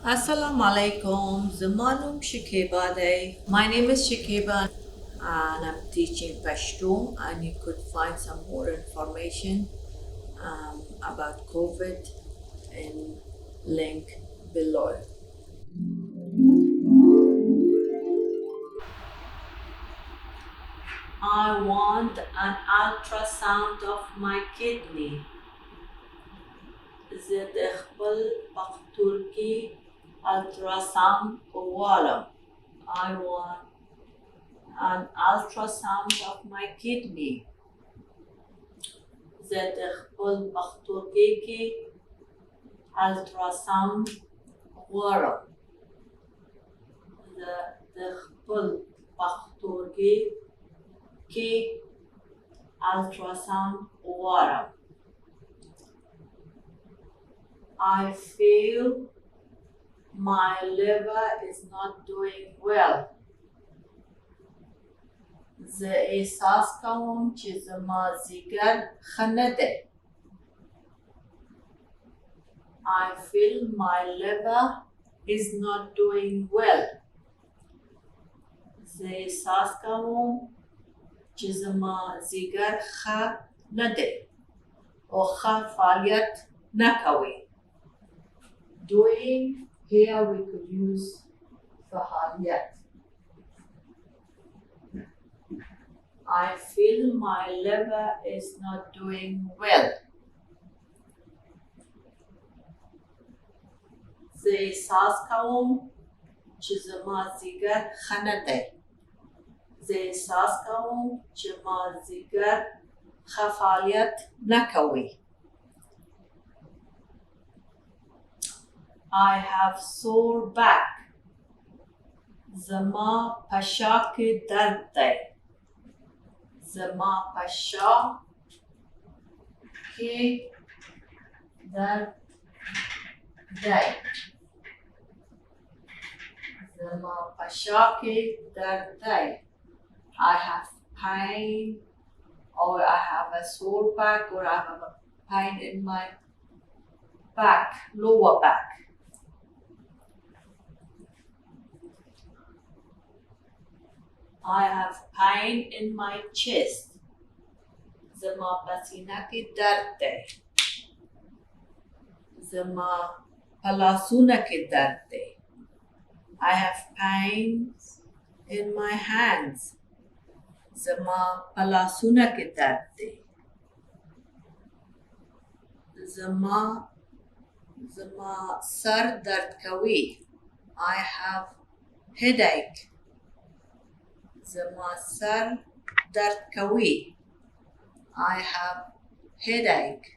Assalamu alaikum. Zamanum Shekiba Day. My name is Shekiba and I'm teaching Pashto, and you could find some more information about COVID in link below. I want an ultrasound of my kidney. زه د خپل پښتورګي ultrasound غواړم. I want an ultrasound of my kidney. زه د خپل پښتورګي کې ultrasound غواړم. زه د خپل پښتورګي کې ultrasound غواړم. I feel my liver is not doing well. زه احساس کوم چې زما ځیګر ښه نه دی. I feel my liver is not doing well. زه احساس کوم چې زما ځیګر ښه نه دی او ښه فعالیت نه کوي. Doing, here we could use فعالیت. I feel my liver is not doing well. زه احساس کوم چې زما ځیګر ښه نه دی. زه احساس کوم چې زما ځیګر ښه فعالیت نه کوي. I have sore back. زما په شا کې درد دی. زما په شا کې درد دی. زما په شا کې درد دی. I have pain, or I have a sore back, or I have a pain in my back, lower back. I have pain in my chest. زما په سینه کې درد دی. زما په لاسونو کې درد دی. I have pains in my hands. زما په لاسونو کې درد دی. زما سر درد کوي. I have headache. زما سر درد کوي. I have headache.